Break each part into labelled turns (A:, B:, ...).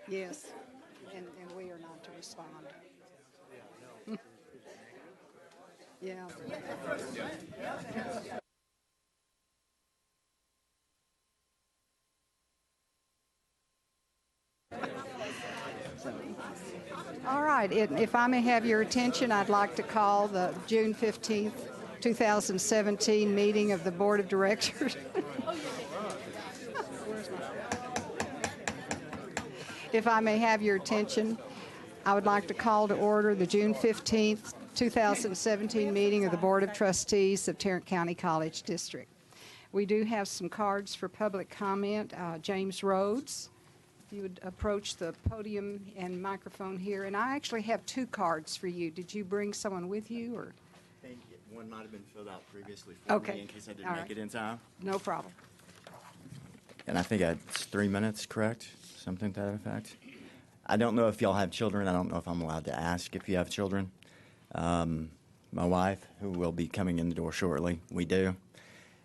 A: Yes, and we are not to respond. Yeah. All right, if I may have your attention, I'd like to call the June 15th, 2017 meeting of the Board of Directors. If I may have your attention, I would like to call to order the June 15th, 2017 meeting of the Board of Trustees of Tarrant County College District. We do have some cards for public comment. James Rhodes, if you would approach the podium and microphone here. And I actually have 2 cards for you. Did you bring someone with you, or?
B: Thank you. One might have been filled out previously for me in case I didn't make it in time.
A: No problem.
B: And I think it's 3 minutes, correct? Something to that effect. I don't know if y'all have children. I don't know if I'm allowed to ask if you have children. My wife, who will be coming in the door shortly, we do.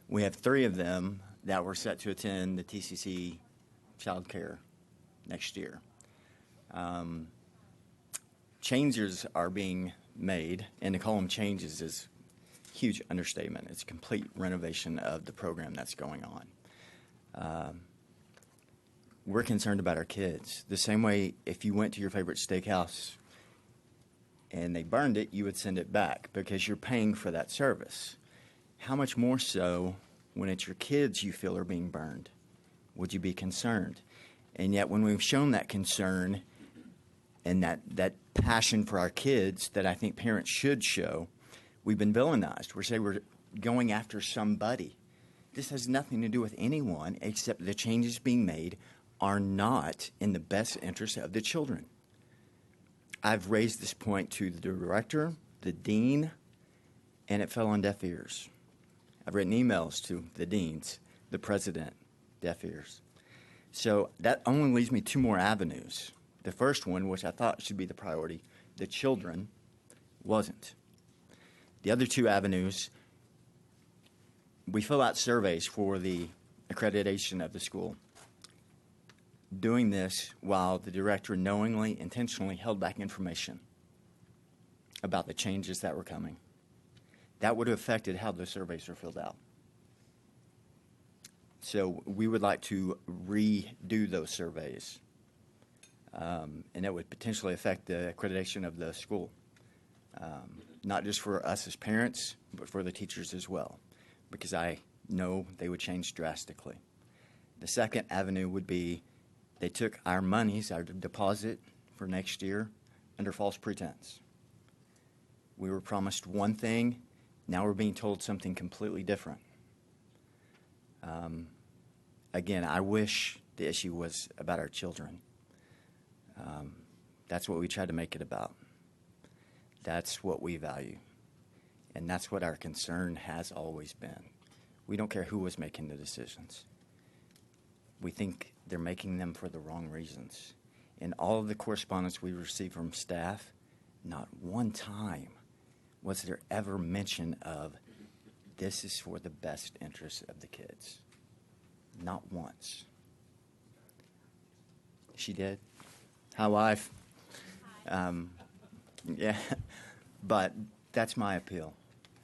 B: We have 3 of them that were set to attend the TCC child care next year. Changes are being made, and to call them changes is a huge understatement. It's a complete renovation of the program that's going on. We're concerned about our kids. The same way if you went to your favorite steakhouse and they burned it, you would send it back because you're paying for that service. How much more so when it's your kids you feel are being burned? Would you be concerned? And yet when we've shown that concern and that passion for our kids that I think parents should show, we've been villainized. We're going after somebody. This has nothing to do with anyone except the changes being made are not in the best interest of the children. I've raised this point to the director, the dean, and it fell on deaf ears. I've written emails to the deans, the president, deaf ears. So that only leaves me 2 more avenues. The first one, which I thought should be the priority, the children, wasn't. The other 2 avenues, we fill out surveys for the accreditation of the school. Doing this while the director knowingly, intentionally held back information about the changes that were coming. That would have affected how the surveys are filled out. So we would like to redo those surveys, and that would potentially affect the accreditation of the school, not just for us as parents, but for the teachers as well, because I know they would change drastically. The second avenue would be they took our monies, our deposit for next year, under false pretense. We were promised one thing, now we're being told something completely different. Again, I wish the issue was about our children. That's what we tried to make it about. That's what we value. And that's what our concern has always been. We don't care who was making the decisions. We think they're making them for the wrong reasons. In all of the correspondence we received from staff, not one time was there ever mention of this is for the best interest of the kids. Not once. She did. Hi, wife. Yeah, but that's my appeal.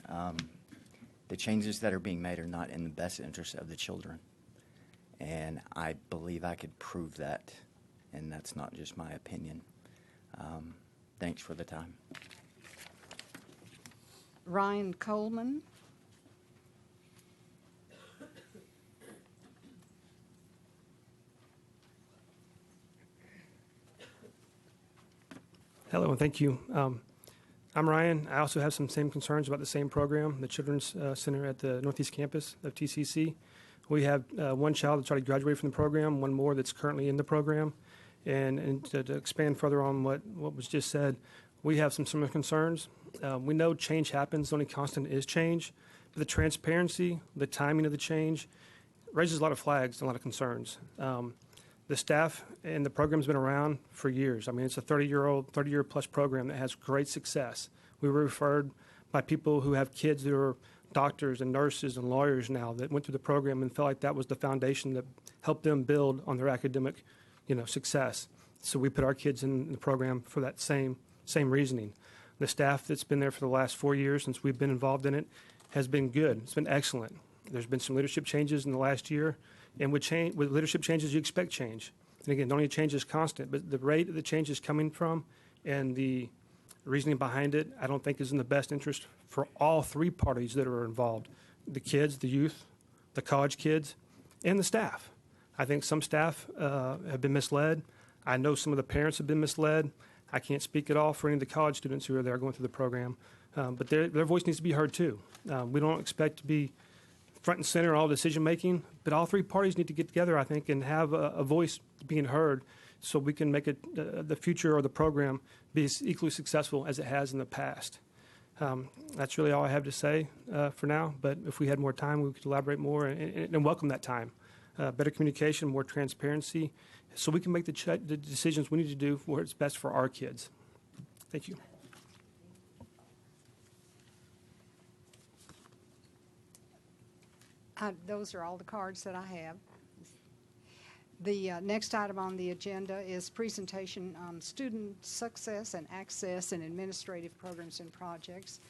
B: The changes that are being made are not in the best interest of the children. And I believe I could prove that, and that's not just my opinion. Thanks for the time.
A: Ryan Coleman.
C: Hello, and thank you. I'm Ryan. I also have some same concerns about the same program, the Children's Center at the Northeast Campus of TCC. We have one child that's already graduated from the program, one more that's currently in the program. And to expand further on what was just said, we have some similar concerns. We know change happens. The only constant is change. But the transparency, the timing of the change raises a lot of flags and a lot of concerns. The staff and the program's been around for years. I mean, it's a 30-year plus program that has great success. We were referred by people who have kids that are doctors and nurses and lawyers now that went through the program and felt like that was the foundation that helped them build on their academic, success. So we put our kids in the program for that same reasoning. The staff that's been there for the last 4 years since we've been involved in it has been good. It's been excellent. There's been some leadership changes in the last year, and with leadership changes, you expect change. And again, don't need change is constant, but the rate of the change is coming from and the reasoning behind it, I don't think is in the best interest for all three parties that are involved: the kids, the youth, the college kids, and the staff. I think some staff have been misled. I know some of the parents have been misled. I can't speak at all for any of the college students who are there going through the program, but their voice needs to be heard too. We don't expect to be front and center in all decision making, but all three parties need to get together, I think, and have a voice being heard, so we can make it the future or the program be as equally successful as it has in the past. That's really all I have to say for now, but if we had more time, we could elaborate more and welcome that time. Better communication, more transparency, so we can make the decisions we need to do where it's best for our kids. Thank you.
A: Those are all the cards that I have. The next item on the agenda is presentation on student success and access and administrative programs and projects,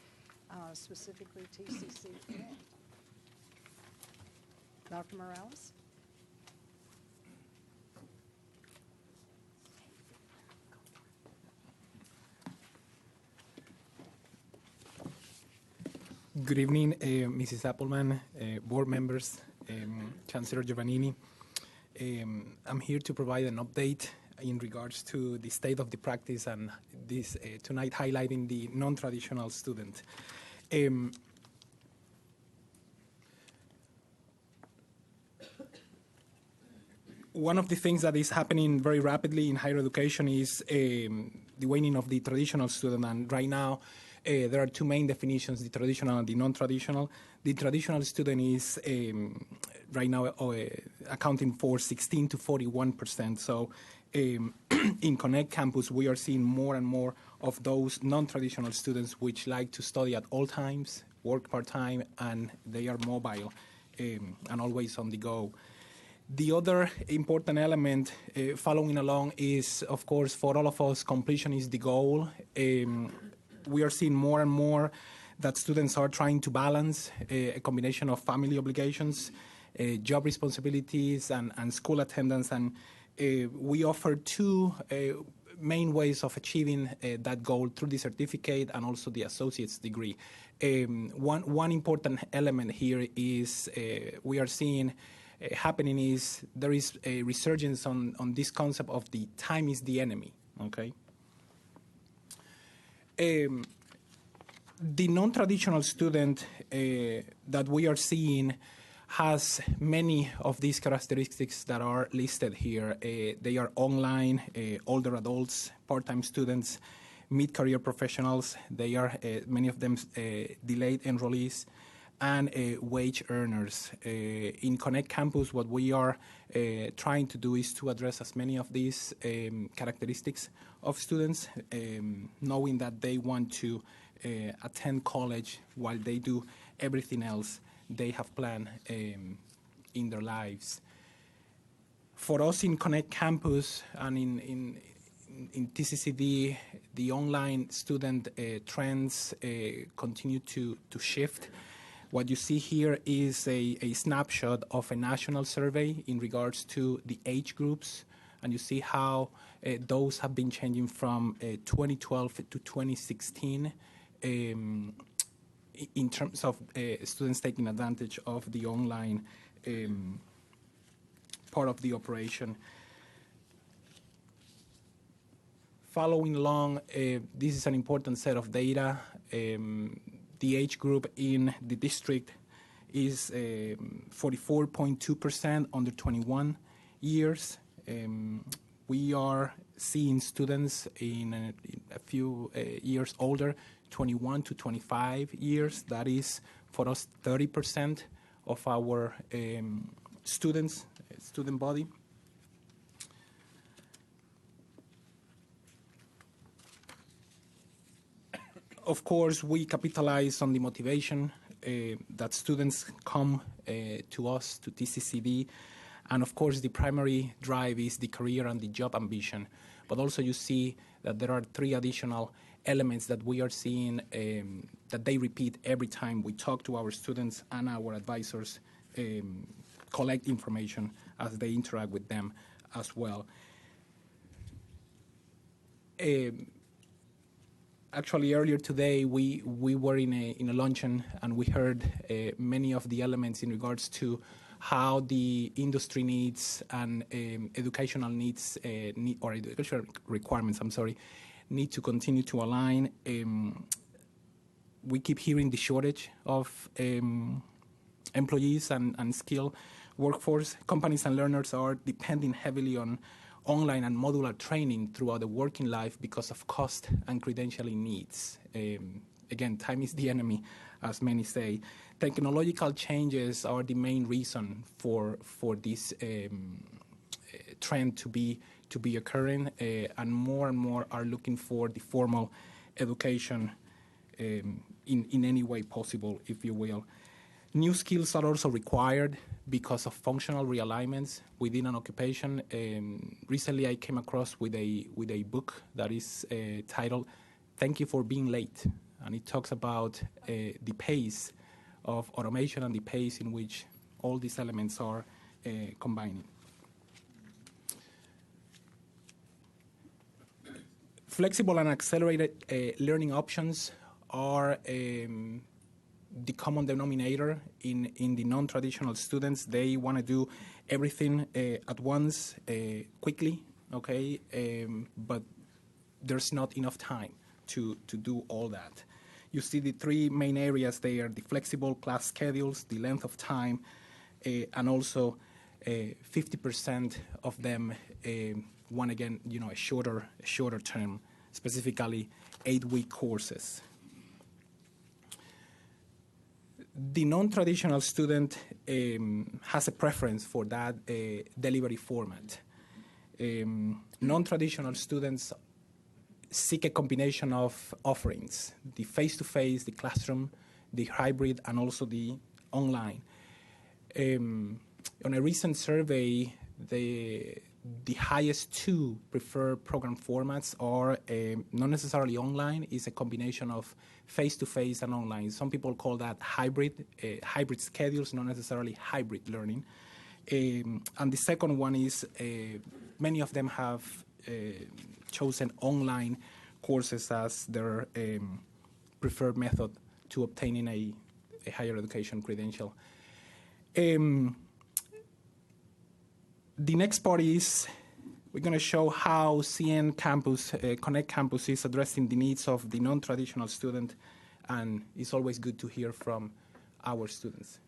A: specifically TCC. Dr. Morales?
D: Good evening, Mrs. Appleman, board members, Chancellor Giovannini. I'm here to provide an update in regards to the state of the practice and this tonight highlighting the non-traditional student. One of the things that is happening very rapidly in higher education is the waning of the traditional student, and right now there are two main definitions, the traditional and the non-traditional. The traditional student is right now accounting for 16 to 41%. So in Connect campus, we are seeing more and more of those non-traditional students which like to study at all times, work part-time, and they are mobile and always on the go. The other important element following along is, of course, for all of us, completion is the goal. We are seeing more and more that students are trying to balance a combination of family obligations, job responsibilities, and school attendance. And we offer two main ways of achieving that goal through the certificate and also the associate's degree. One important element here is we are seeing happening is there is a resurgence on this concept of the time is the enemy, okay? The non-traditional student that we are seeing has many of these characteristics that are listed here. They are online, older adults, part-time students, mid-career professionals. They are, many of them, delayed enrollees, and wage earners. In Connect Campus, what we are trying to do is to address as many of these characteristics of students, knowing that they want to attend college while they do everything else they have planned in their lives. For us in Connect Campus and in TCCD, the online student trends continue to shift. What you see here is a snapshot of a national survey in regards to the age groups, and you see how those have been changing from 2012 to 2016 in terms of students taking advantage of the online part of the operation. Following along, this is an important set of data. The age group in the district is 44.2% under 21 years. We are seeing students in a few years older, 21 to 25 years. That is, for us, 30% of our student body. Of course, we capitalize on the motivation that students come to us, to TCCD, and of course the primary drive is the career and the job ambition. But also you see that there are 3 additional elements that we are seeing that they repeat every time we talk to our students and our advisors, collect information as they interact with them as well. Actually, earlier today, we were in a luncheon, and we heard many of the elements in regards to how the industry needs and educational needs, or educational requirements, need to continue to align. We keep hearing the shortage of employees and skilled workforce. Companies and learners are depending heavily on online and modular training throughout the working life because of cost and credentialing needs. Again, time is the enemy, as many say. Technological changes are the main reason for this trend to be occurring, and more are looking for the formal education in any way possible, if you will. New skills are also required because of functional realignments within an occupation. Recently, I came across with a book that is titled "Thank You for Being Late," and it talks about the pace of automation and the pace in which all these elements are combining. Flexible and accelerated learning options are the common denominator in the non-traditional students. They want to do everything at once, quickly, okay? But there's not enough time to do all that. You see the 3 main areas there: the flexible class schedules, the length of time, and also 50% of them want, again, a shorter term, specifically 8-week courses. The non-traditional student has a preference for that delivery format. Non-traditional students seek a combination of offerings: the face-to-face, the classroom, the hybrid, and also the online. On a recent survey, the highest 2 preferred program formats are not necessarily online. It's a combination of face-to-face and online. Some people call that hybrid schedules, not necessarily hybrid learning. And the second one is many of them have chosen online courses as their preferred method to obtaining a higher education credential. The next part is we're going to show how CN Campus, Connect Campus, is addressing the needs of the non-traditional student, and it's always good to hear from our students.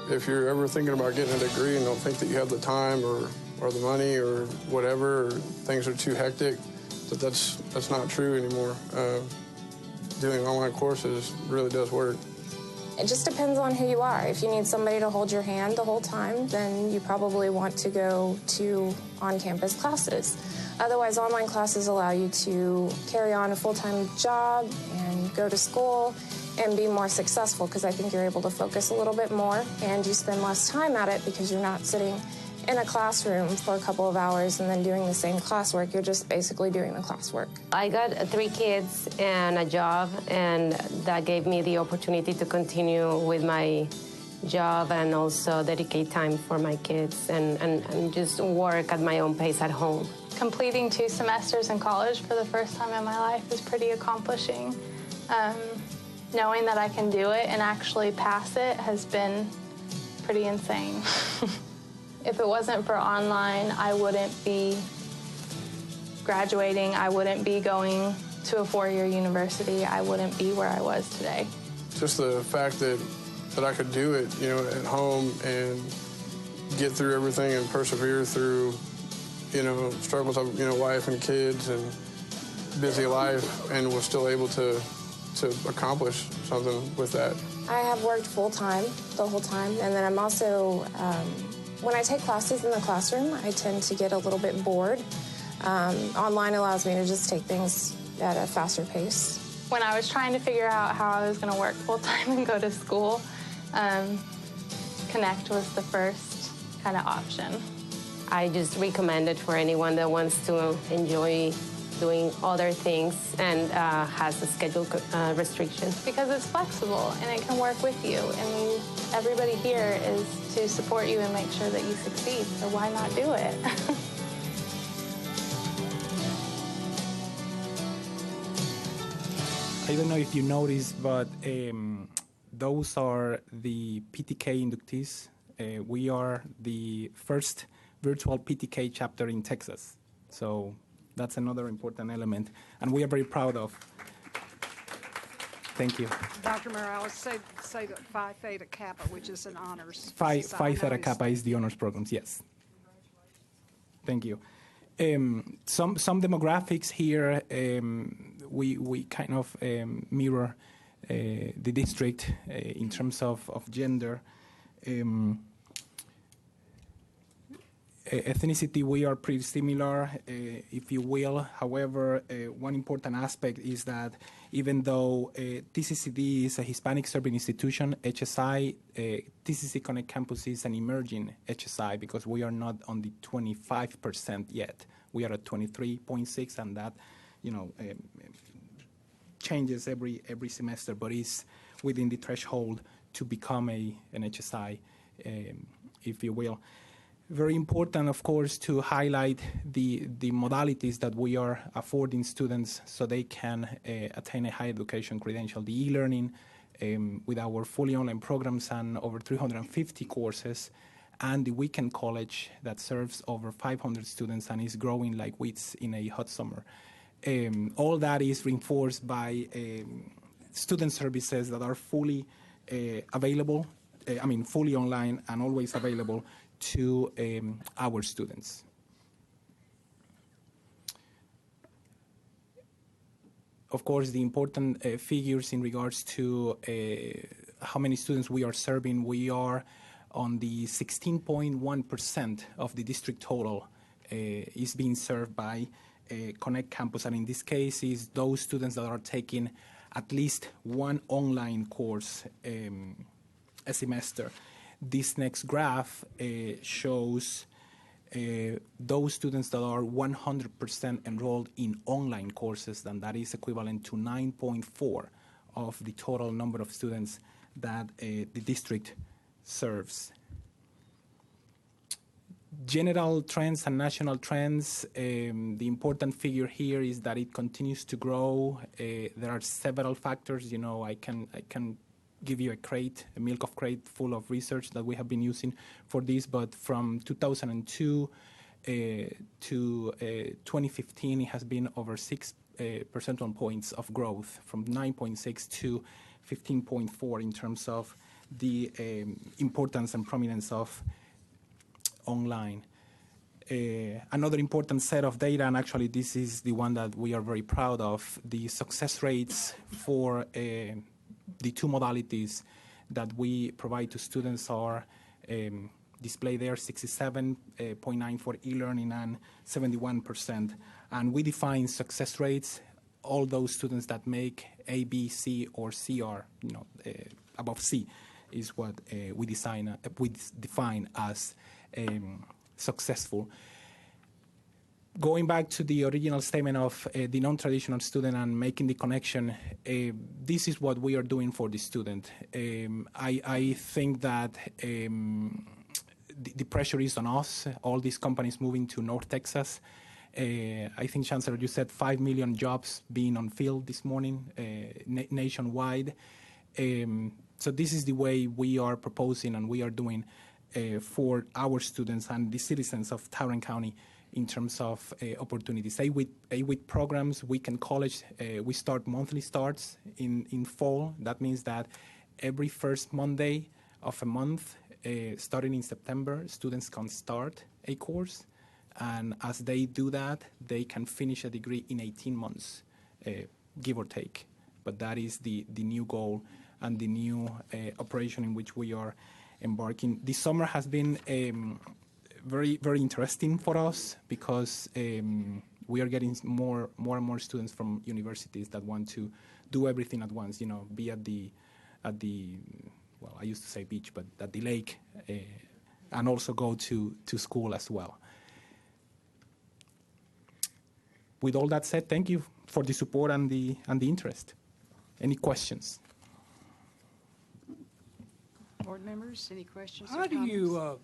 E: If you're ever thinking about getting a degree and don't think that you have the time or the money or whatever, or things are too hectic, that's not true anymore. Doing online courses really does work.
F: It just depends on who you are. If you need somebody to hold your hand the whole time, then you probably want to go to on-campus classes. Otherwise, online classes allow you to carry on a full-time job and go to school and be more successful, because I think you're able to focus a little bit more and you spend less time at it because you're not sitting in a classroom for a couple of hours and then doing the same classwork. You're just basically doing the classwork.
G: I got 3 kids and a job, and that gave me the opportunity to continue with my job and also dedicate time for my kids and just work at my own pace at home.
H: Completing 2 semesters in college for the first time in my life is pretty accomplishing. Knowing that I can do it and actually pass it has been pretty insane. If it wasn't for online, I wouldn't be graduating. I wouldn't be going to a 4-year university. I wouldn't be where I was today.
E: Just the fact that I could do it, at home and get through everything and persevere through, struggles of, wife and kids, and busy life and was still able to accomplish something with that.
F: I have worked full-time the whole time, and then I'm also, when I take classes in the classroom, I tend to get a little bit bored. Online allows me to just take things at a faster pace.
H: When I was trying to figure out how I was going to work full-time and go to school, Connect was the first kind of option.
G: I just recommend it for anyone that wants to enjoy doing other things and has a schedule restriction.
H: Because it's flexible and it can work with you. And everybody here is to support you and make sure that you succeed, so why not do it?
D: I don't know if you noticed, but those are the PTK inductees. We are the first virtual PTK chapter in Texas. So that's another important element, and we are very proud of. Thank you.
A: Dr. Morales, say that Phi Theta Kappa, which is an honors.
D: Phi
A: society.
D: Theta Kappa is the honors programs, yes. Thank you. Some demographics here, we kind of mirror the district in terms of gender. Ethnicity, we are pretty similar, if you will. However, one important aspect is that even though TCCD is a Hispanic serving institution, HSI, TCC Connect Campus is an emerging HSI because we are not on the 25% yet. We are at 23.6, and that, changes every semester, but is within the threshold to become an HSI, if you will. Very important, of course, to highlight the modalities that we are affording students so they can attain a higher education credential. The e-learning with our fully online programs and over 350 courses, and the weekend college that serves over 500 students and is growing like weeds in a hot summer. All that is reinforced by student services that are fully available, fully online and always available to our students. Of course, the important figures in regards to how many students we are serving, we are on the 16.1% of the district total is being served by Connect Campus, and in this case is those students that are taking at least one online course a semester. This next graph shows those students that are 100% enrolled in online courses, and that is equivalent to 9.4 of the total number of students that the district serves. General trends and national trends, the important figure here is that it continues to grow. There are several factors. I can give you a milk of crate full of research that we have been using for this, but from 2002 to 2015, it has been over 6 percentage points of growth, from 9.6 to 15.4 in terms of the importance and prominence of online. Another important set of data, and actually this is the one that we are very proud of, the success rates for the two modalities that we provide to students are displayed there, 67.9 for e-learning and 71%. And we define success rates, all those students that make A, B, C, or CR, above C is what we define as successful. Going back to the original statement of the non-traditional student and making the connection, this is what we are doing for the student. I think that the pressure is on us, all these companies moving to North Texas. I think, Chancellor, you said 5 million jobs being on field this morning nationwide. So this is the way we are proposing and we are doing for our students and the citizens of Tarrant County in terms of opportunities. A-week programs, weekend college, we start monthly starts in fall. That means that every first Monday of a month, starting in September, students can start a course. And as they do that, they can finish a degree in 18 months, give or take. But that is the new goal and the new operation in which we are embarking. This summer has been very, very interesting for us because we are getting more and more students from universities that want to do everything at once, be at the well, I used to say beach, but at the lake, and also go to school as well. With all that said, thank you for the support and the interest. Any questions?
A: Board members, any questions?
I: How do you,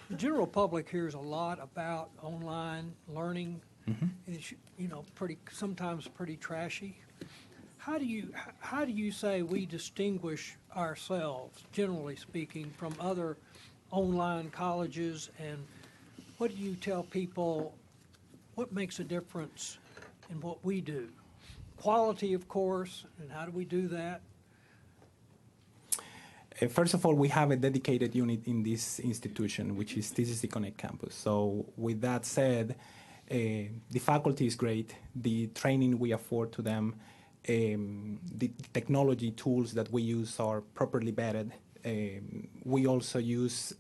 I: the general public hears a lot about online learning, and it's, sometimes pretty trashy. How do you say we distinguish ourselves, generally speaking, from other online colleges, and what do you tell people, what makes a difference in what we do? Quality, of course, and how do we do that?
D: First of all, we have a dedicated unit in this institution, which is TCC Connect Campus. So with that said, the faculty is great. The training we afford to them, the technology tools that we use are properly vetted. We also use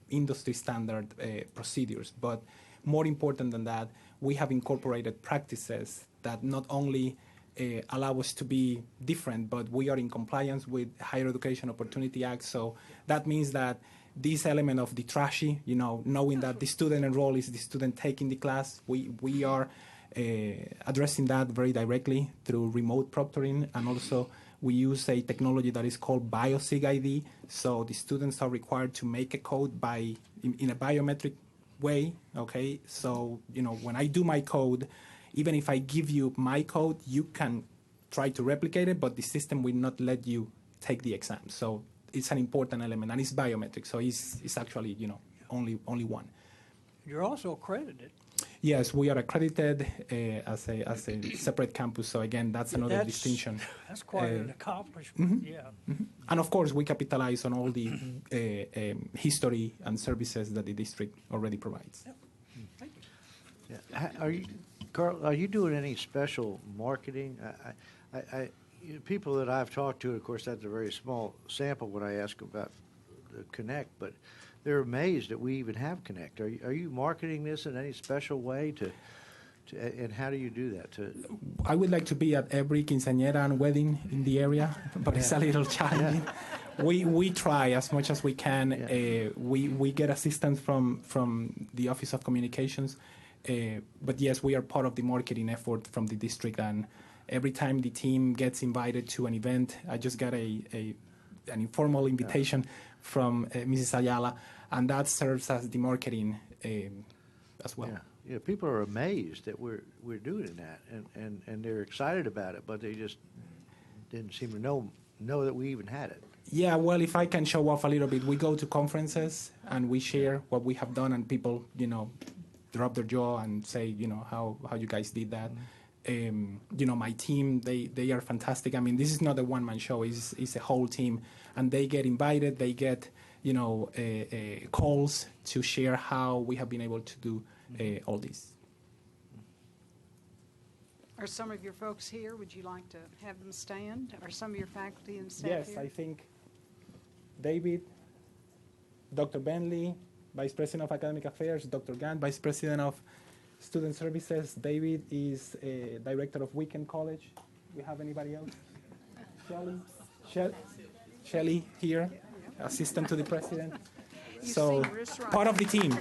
D: industry standard procedures. But more important than that, we have incorporated practices that not only allow us to be different, but we are in compliance with Higher Education Opportunity Act. So that means that this element of the trashy, knowing that the student enrolled is the student taking the class, we are addressing that very directly through remote proctoring, and also we use a technology that is called BioSig ID. So the students are required to make a code in a biometric way. Okay, so when I do my code, even if I give you my code, you can try to replicate it, but the system will not let you take the exam. So it's an important element, and it's biometric. So it's actually only one.
I: You're also accredited.
D: Yes, we are accredited as a separate campus. So again, that's another distinction.
I: That's quite an accomplishment. Yeah.
D: And of course, we capitalize on all the history and services that the district already provides.
I: Yep. Thank you.
J: Yeah. Carl, are you doing any special marketing? People that I've talked to, of course, that's a very small sample when I ask about the Connect, but they're amazed that we even have Connect. Are you marketing this in any special way and how do you do that?
D: I would like to be at every quinceañera and wedding in the area, but it's a little challenging. Yeah. We try as much as we can. Yeah. We get assistance from the Office of Communications, but yes, we are part of the marketing effort from the district, and every time the team gets invited to an event, I just got an informal invitation from Mrs. Ayala, and that serves as the marketing as well.
J: Yeah, people are amazed that we're doing that, and they're excited about it, but they just didn't seem to know that we even had it.
D: Yeah, well, if I can show off a little bit, we go to conferences and we share what we have done, and people, drop their jaw and say, how you guys did that. My team, they are fantastic. I mean, this is not a one-man show; it's a whole team, and they get invited. They get calls to share how we have been able to do all this.
A: Are some of your folks here? Would you like to have them stand? Are some of your faculty and staff here?
D: Yes, I think David, Dr. Bentley, Vice President of Academic Affairs, Dr. Gant, Vice President of Student Services. David is Director of Weekend College. Do we have anybody else? Shelley here, Assistant to the President. So part of the team.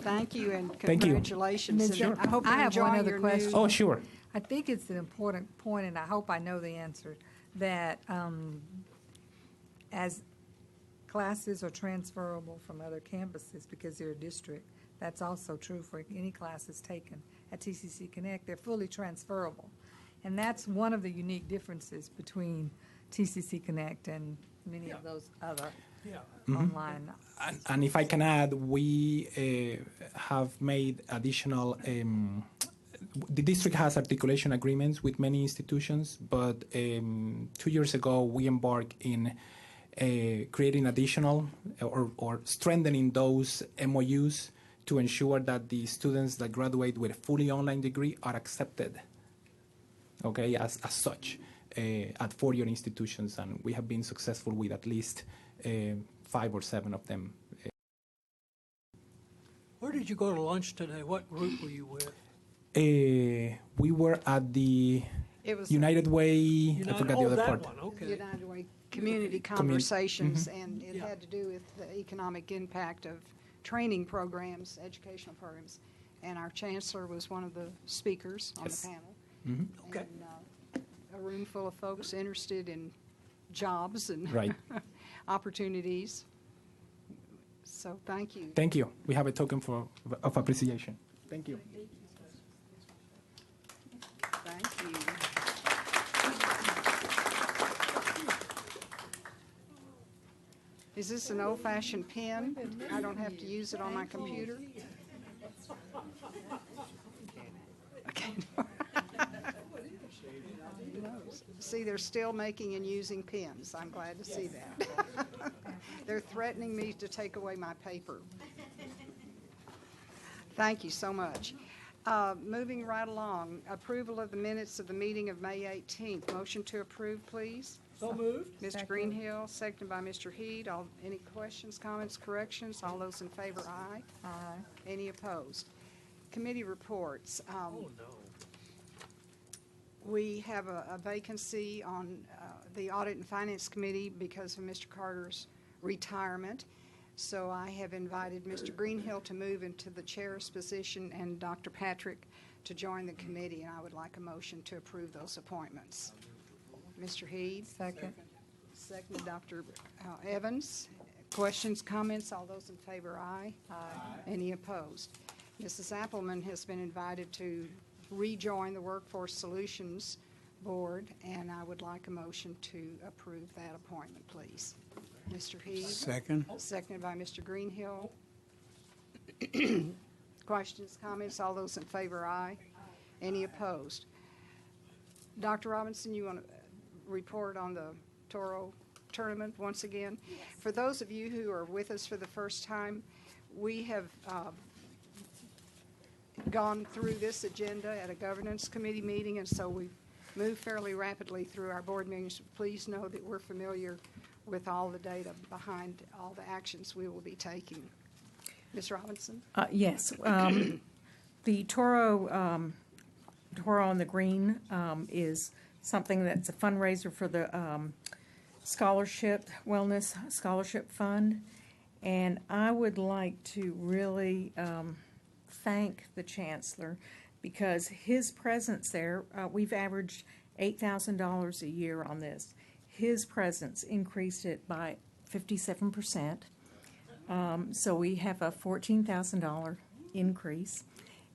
A: Thank you, and
D: Thank you.
A: congratulations.
K: Sure.
A: And I hope you
K: I have
A: enjoy
K: one other
A: your
K: question.
D: Oh, sure.
K: I think it's an important point, and I hope I know the answer, that as classes are transferable from other campuses because they're a district, that's also true for any classes taken at TCC Connect. They're fully transferable. And that's one of the unique differences between TCC Connect and many of those other online.
D: And if I can add, we have made additional, the district has articulation agreements with many institutions, but 2 years ago we embarked in creating additional or strengthening those MOUs to ensure that the students that graduate with a fully online degree are accepted, okay, as such at four-year institutions. And we have been successful with at least 5 or 7 of them.
I: Where did you go to lunch today? What group were you with?
D: We were at the
A: It was
D: United Way. I forgot the other
I: that
D: part.
I: one, okay.
A: United Way Community Conversations, and it had to do with the economic impact of training programs, educational programs. And our Chancellor was one of the speakers on
D: Yes.
A: the panel.
I: Okay.
A: And a room full of folks interested in jobs and
D: Right.
A: opportunities. So thank you.
D: Thank you. We have a token of appreciation. Thank you.
A: Thank you. Is this an old-fashioned pen? I don't have to use it on my computer? Okay. No. See, they're still making and using pens. I'm glad to see that. They're threatening me to take away my paper. Thank you so much. Moving right along, approval of the minutes of the meeting of May 18th. Motion to approve, please.
I: So moved.
A: Mr. Greenhill, seconded by Mr. Heed. Any questions, comments, corrections? All those in favor, aye.
K: Aye.
A: Any opposed? Committee reports.
I: Oh, no.
A: We have a vacancy on the Audit and Finance Committee because of Mr. Carter's retirement. So I have invited Mr. Greenhill to move into the chair's position and Dr. Patrick to join the committee, and I would like a motion to approve those appointments. Mr. Heed?
K: Second.
A: Second, Dr. Evans. Questions, comments? All those in favor, aye.
K: Aye.
A: Any opposed? Mrs. Appleman has been invited to rejoin the Workforce Solutions Board, and I would like a motion to approve that appointment, please. Mr. Heed?
L: Second.
A: Seconded by Mr. Greenhill. Questions, comments? All those in favor, aye. Any opposed? Dr. Robinson, you want to report on the Toro tournament once again? Yes. For those of you who are with us for the first time, we have gone through this agenda at a governance committee meeting, and so we've moved fairly rapidly through our board meetings. Please know that we're familiar with all the data behind all the actions we will be taking. Ms. Robinson?
M: Yes. The Toro on the Green is something that's a fundraiser for the Wellness Scholarship Fund. And I would like to really thank the Chancellor because his presence there, we've averaged $8,000 a year on this. His presence increased it by 57%. So we have a $14,000 increase.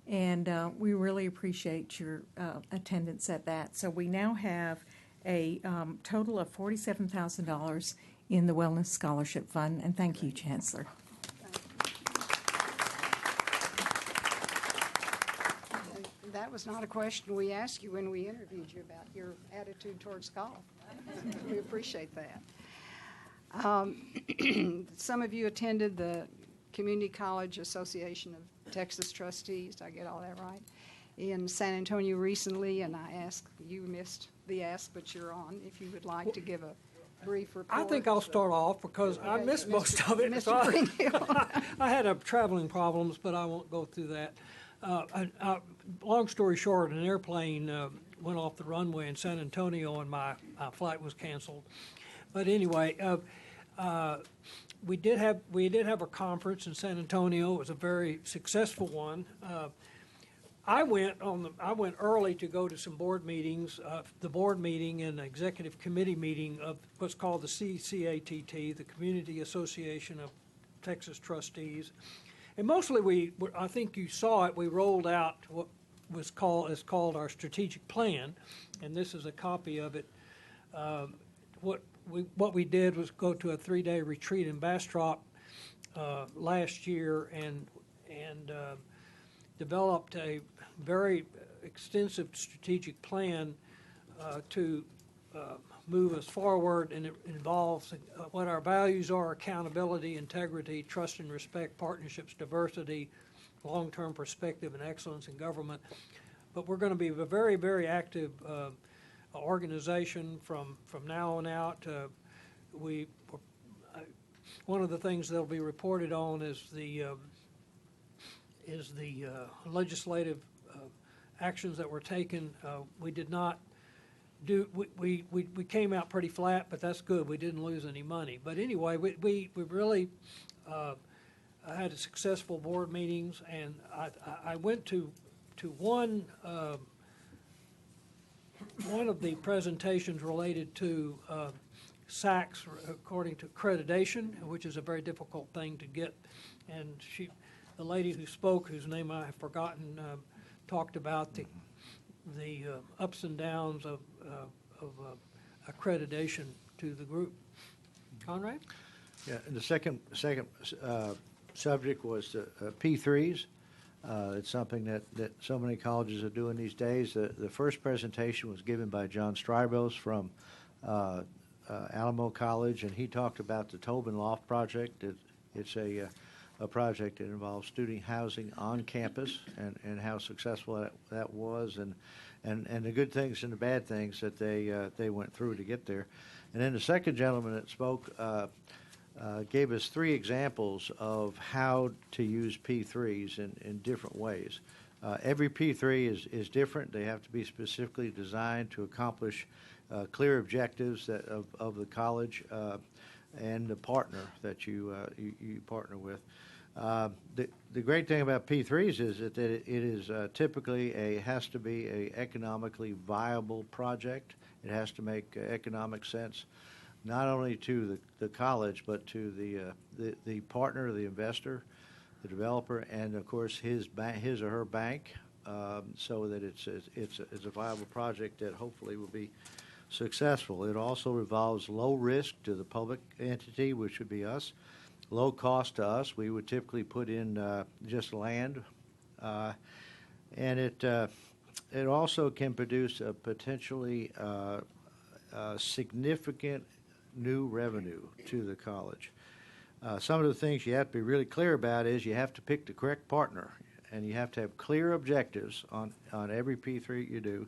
M: And we really appreciate your attendance at that. So we now have a total of $47,000 in the Wellness Scholarship Fund. And thank you, Chancellor.
A: That was not a question we asked you when we interviewed you about your attitude towards golf. We appreciate that. Some of you attended the Community College Association of Texas Trustees, did I get all that right, in San Antonio recently, and I asked, you missed the ask, but you're on, if you would like to give a brief report.
I: I think I'll start off because I missed most of it.
A: Mr. Greenhill.
I: I had traveling problems, but I won't go through that. Long story short, an airplane went off the runway in San Antonio, and my flight was canceled. But anyway, we did have a conference in San Antonio. It was a very successful one. I went early to go to some board meetings, the board meeting and the executive committee meeting of what's called the CCATT, the Community Association of Texas Trustees. And mostly I think you saw it, we rolled out what is called our strategic plan, and this is a copy of it. What we did was go to a 3-day retreat in Bastrop last year and developed a very extensive strategic plan to move us forward, and it involves what our values are: accountability, integrity, trust and respect, partnerships, diversity, long-term perspective, and excellence in government. But we're going to be a very, very active organization from now on out. One of the things that'll be reported on is the legislative actions that were taken. We did not do. We came out pretty flat, but that's good. We didn't lose any money. But anyway, we really had a successful board meetings, and I went to one of the presentations related to SACs according to accreditation, which is a very difficult thing to get. And the lady who spoke, whose name I have forgotten, talked about the ups and downs of accreditation to the group. Conrad?
J: Yeah, and the second subject was P3s. It's something that so many colleges are doing these days. The first presentation was given by John Strybos from Alamo College, and he talked about the Tobin Loft project. It's a project that involves student housing on campus, and how successful that was, and the good things and the bad things that they went through to get there. And then the second gentleman that spoke gave us 3 examples of how to use P3s in different ways. Every P3 is different. They have to be specifically designed to accomplish clear objectives of the college and the partner that you partner with. The great thing about P3s is that it is typically has to be a economically viable project. It has to make economic sense, not only to the college, but to the partner, the investor, the developer, and of course his or her bank, so that it's a viable project that hopefully will be successful. It also involves low risk to the public entity, which would be us, low cost to us. We would typically put in just land, and it also can produce a potentially significant new revenue to the college. Some of the things you have to be really clear about is you have to pick the correct partner, and you have to have clear objectives on every P3 you do.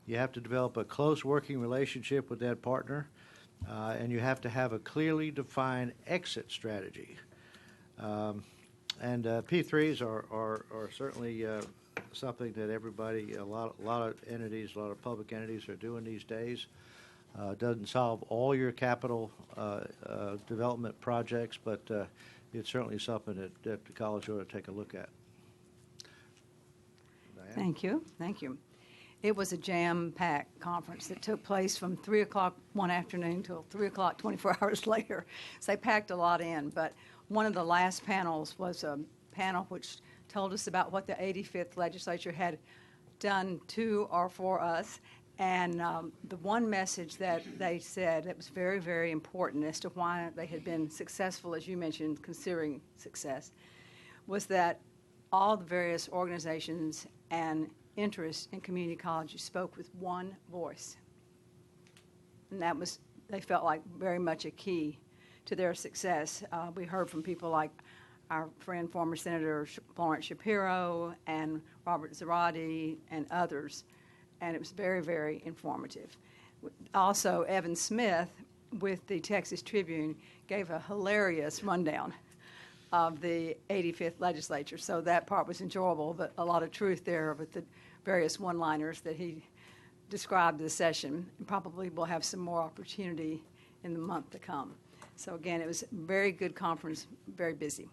J: You have to develop a close working relationship with that partner, and you have to have a clearly defined exit strategy. And P3s are certainly something that everybody, a lot of entities, a lot of public entities are doing these days. Doesn't solve all your capital development projects, but it's certainly something that the college ought to take a look at. Diane?
L: Thank you. Thank you. It was a jam-packed conference that took place from 3 o'clock one afternoon till 3 o'clock 24 hours later. So they packed a lot in. But one of the last panels was a panel which told us about what the 85th legislature had done to or for us. And the one message that they said that was very, very important as to why they had been successful, as you mentioned, considering success, was that all the various organizations and interests in community colleges spoke with one voice. And that was, they felt like, very much a key to their success. We heard from people like our friend, former Senator Florence Shapiro and Robert Zarate and others. And it was very, very informative. Also, Evan Smith with the Texas Tribune gave a hilarious rundown of the 85th legislature. So that part was enjoyable, but a lot of truth there with the various one-liners that he described the session. And probably we'll have some more opportunity in the month to come. So again, it was a very good conference, very busy.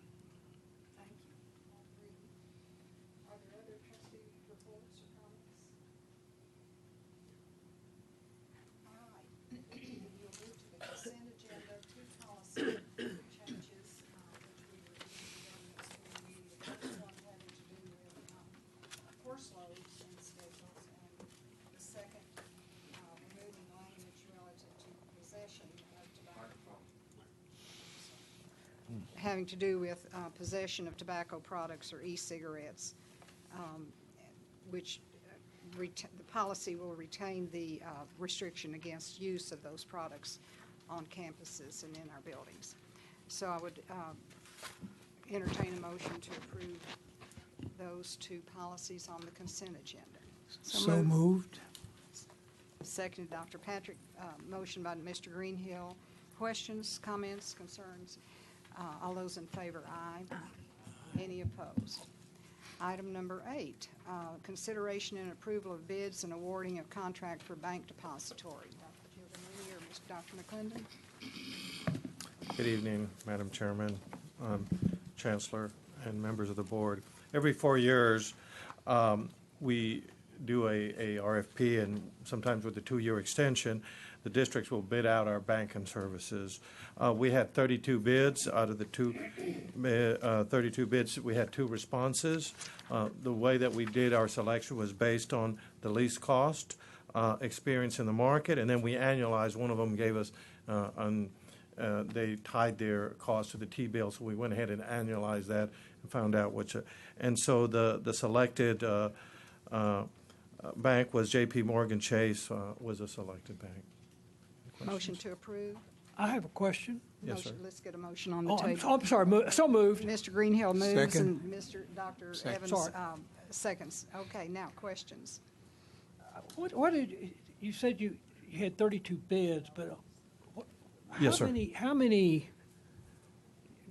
A: Having to do with possession of tobacco products or e-cigarettes, which the policy will retain the restriction against use of those products on campuses and in our buildings. So I would entertain a motion to approve those two policies on the consent agenda.
I: So moved.
A: Seconded, Dr. Patrick. Motion by Mr. Greenhill. Questions, comments, concerns? All those in favor, aye. Any opposed? Item number 8, consideration and approval of bids and awarding of contract for bank depository. Dr. Giovanni or Dr. McClendon?
N: Good evening, Madam Chairman, Chancellor, and members of the board. Every 4 years, we do a RFP, and sometimes with a 2-year extension, the districts will bid out our banking services. We had 32 bids. Out of the 32 bids, we had 2 responses. The way that we did our selection was based on the least cost, experience in the market, and then we annualized. One of them gave us, they tied their cost to the T-bill, so we went ahead and annualized that and found out which. And so the selected bank was J.P. Morgan Chase was a selected bank.
A: Motion to approve.
I: I have a question.
N: Yes,
A: Motion,
N: sir.
A: let's get a motion on the
I: Oh,
A: table.
I: I'm sorry. So moved.
A: Mr. Greenhill moves
D: Second.
A: and Dr.
D: Second.
A: Evans
I: Sorry.
A: seconds. Okay, now questions.
I: What did you said you had 32 bids, but
N: Yes, sir.
I: How many?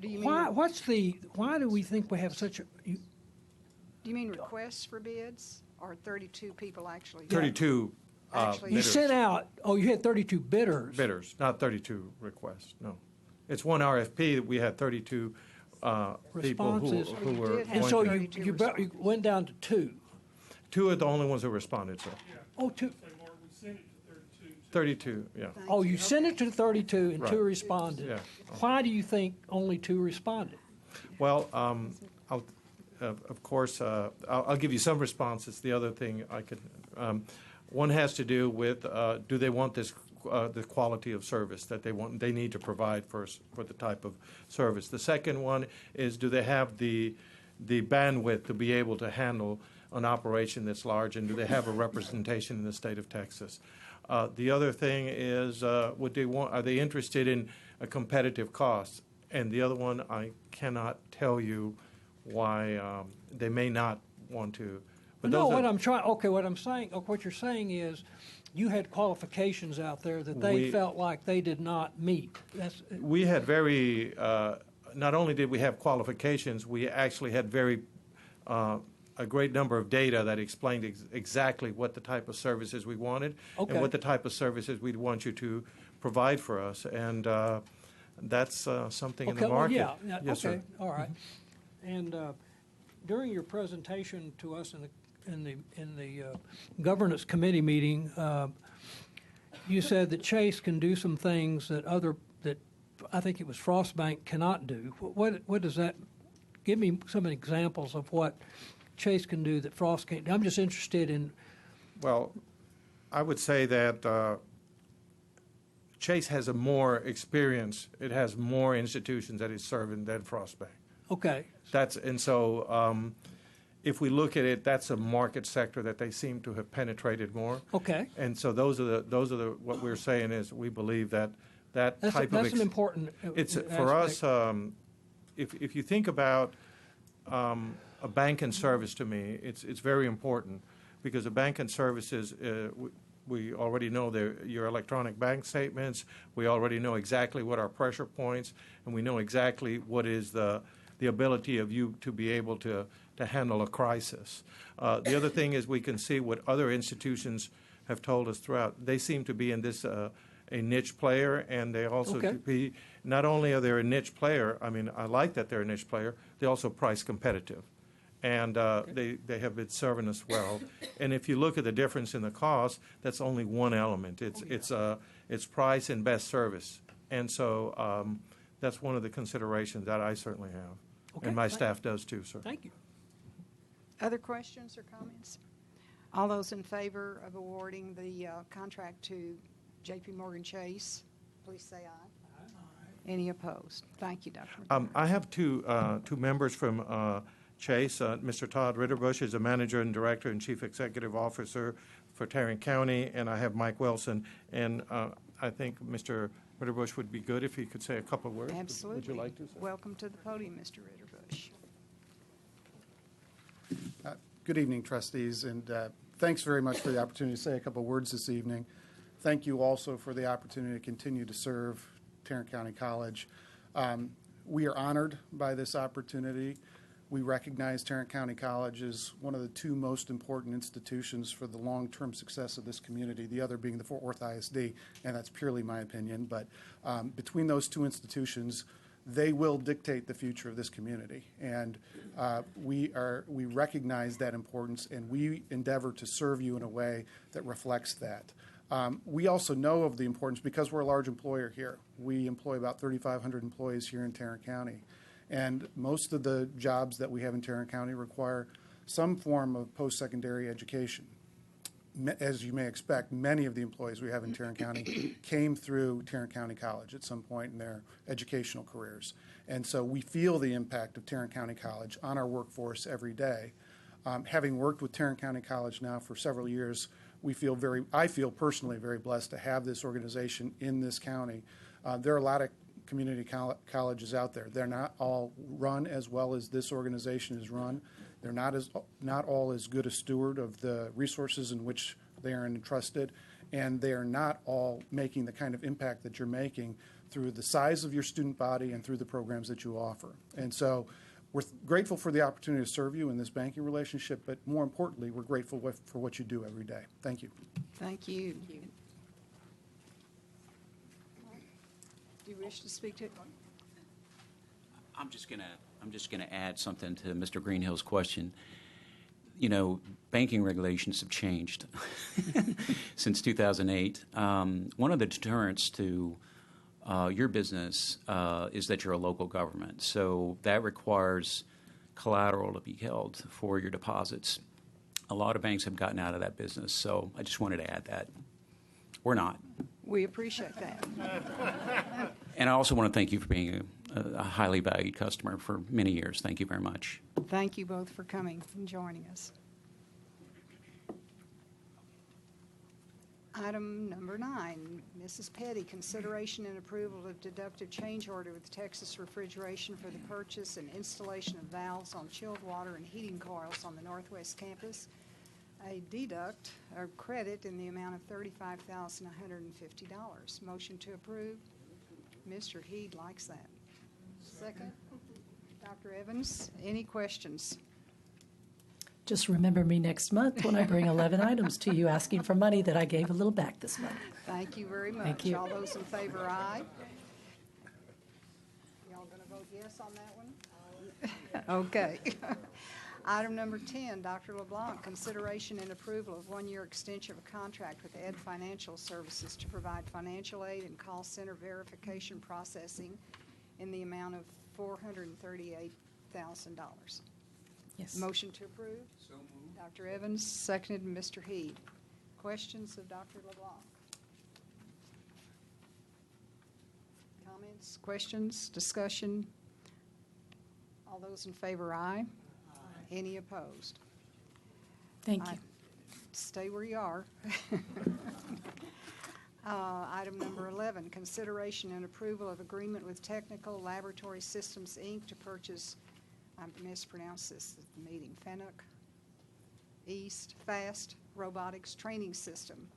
A: Do you mean,
I: Why do we think we have such a?
A: do you mean requests for bids or 32 people actually?
N: 32
A: Actually,
I: You
N: bidders.
I: sent out. Oh, you had 32 bidders.
N: Bidders, not 32 requests, no. It's one RFP, that we had 32 people
I: Responses.
N: who were
A: did have
I: And
N: going
I: so
N: to.
A: 32
I: you went down to 2.
N: 2 are the only ones who responded, sir.
I: Oh, 2.
N: 32, yeah.
I: Oh, you sent it to 32 and
N: Right.
I: 2 responded.
N: Yeah.
I: Why do you think only 2 responded?
N: Well, of course, I'll give you some responses. The other thing I could, one has to do with, do they want this, the quality of service that they need to provide for the type of service. The second one is, do they have the bandwidth to be able to handle an operation that's large, and do they have a representation in the state of Texas? The other thing is, are they interested in a competitive cost? And the other one, I cannot tell you why they may not want to. But
I: No,
N: those
I: what
N: are-
I: I'm trying. Okay, what you're saying is, you had qualifications out there that they felt like they did not meet.
N: We had very. Not only did we have qualifications, we actually had a great number of data that explained exactly what the type of services we wanted
I: Okay.
N: and what the type of services we'd want you to provide for us. And that's something in the market.
I: Well, yeah.
N: Yes,
I: okay,
N: sir.
I: all right. And during your presentation to us in the governance committee meeting, you said that Chase can do some things that I think it was Frostbank cannot do. What does that? Give me some examples of what Chase can do that Frost can't do. I'm just interested in.
N: Well, I would say that Chase has a more experience. It has more institutions that it's serving than Frostbank.
I: Okay.
N: So if we look at it, that's a market sector that they seem to have penetrated more.
I: Okay.
N: And so those are the what we're saying is we believe that
I: That's an important.
N: It's
I: aspect.
N: for us. If you think about a banking service, to me, it's very important because a banking service is we already know your electronic bank statements. We already know exactly what our pressure points, and we know exactly what is the ability of you to be able to handle a crisis. The other thing is we can see what other institutions have told us throughout. They seem to be in this a niche player, and they also
I: Okay.
N: be not only are they a niche player. I mean, I like that they're a niche player. They also price competitive, and they have been serving us well. And if you look at the difference in the cost, that's only one element. It's price and best service, and so that's one of the considerations that I certainly have,
I: Okay.
N: and my staff does too, sir.
I: Thank you.
A: Other questions or comments? All those in favor of awarding the contract to J.P. Morgan Chase, please say aye. Aye. Any opposed? Thank you, Dr. McDonough.
N: I have two members from Chase. Mr. Todd Ritterbush is the Manager and Director and Chief Executive Officer for Tarrant County, and I have Mike Wilson. And I think Mr. Ritterbush would be good if he could say a couple of words.
A: Absolutely.
N: Would you like to, sir?
A: Welcome to the podium, Mr. Ritterbush.
O: Good evening, trustees, and thanks very much for the opportunity to say a couple of words this evening. Thank you also for the opportunity to continue to serve Tarrant County College. We are honored by this opportunity. We recognize Tarrant County College as one of the two most important institutions for the long-term success of this community, the other being the Fort Worth ISD, and that's purely my opinion. But between those two institutions, they will dictate the future of this community. And we recognize that importance, and we endeavor to serve you in a way that reflects that. We also know of the importance because we're a large employer here. We employ about 3,500 employees here in Tarrant County. And most of the jobs that we have in Tarrant County require some form of post-secondary education. As you may expect, many of the employees we have in Tarrant County came through Tarrant County College at some point in their educational careers. And so we feel the impact of Tarrant County College on our workforce every day. Having worked with Tarrant County College now for several years, I feel personally very blessed to have this organization in this county. There are a lot of community colleges out there. They're not all run as well as this organization is run. They're not all as good a steward of the resources in which they are entrusted, and they are not all making the kind of impact that you're making through the size of your student body and through the programs that you offer. And so we're grateful for the opportunity to serve you in this banking relationship, but more importantly, we're grateful for what you do every day. Thank you.
A: Thank you. Do you wish to speak to it?
P: I'm just gonna add something to Mr. Greenhill's question. You know, banking regulations have changed since 2008. One of the deterrents to your business is that you're a local government. So that requires collateral to be held for your deposits. A lot of banks have gotten out of that business. So I just wanted to add that. We're not.
A: We appreciate that.
P: And I also want to thank you for being a highly valued customer for many years. Thank you very much.
A: Thank you both for coming and joining us. Item number 9, Mrs. Petty, consideration and approval of deductive change order with Texas Refrigeration for the purchase and installation of valves on chilled water and heating coils on the Northwest Campus. A deduct or credit in the amount of $35,150. Motion to approve. Mr. Heed likes that. Second, Dr. Evans, any questions?
Q: Just remember me next month when I bring 11 items to you asking for money that I gave a little back this month.
A: Thank you very much.
Q: Thank you.
A: All those in favor, aye. Y'all going to vote yes on that one? Okay. Item number 10, Dr. LeBlanc, consideration and approval of one-year extension of a contract with EdFinancial Services to provide financial aid and call center verification processing in the amount of $438,000.
Q: Yes.
A: Motion to approve? So moved. Dr. Evans, seconded Mr. Heed. Questions of Dr. LeBlanc? Comments, questions, discussion? All those in favor, aye. Any opposed?
Q: Thank you.
A: Stay where you are. Item number 11, consideration and approval of agreement with Technical Laboratory Systems, Inc. to purchase, I mispronounced this at the meeting, FANUC FAST Robotics Training System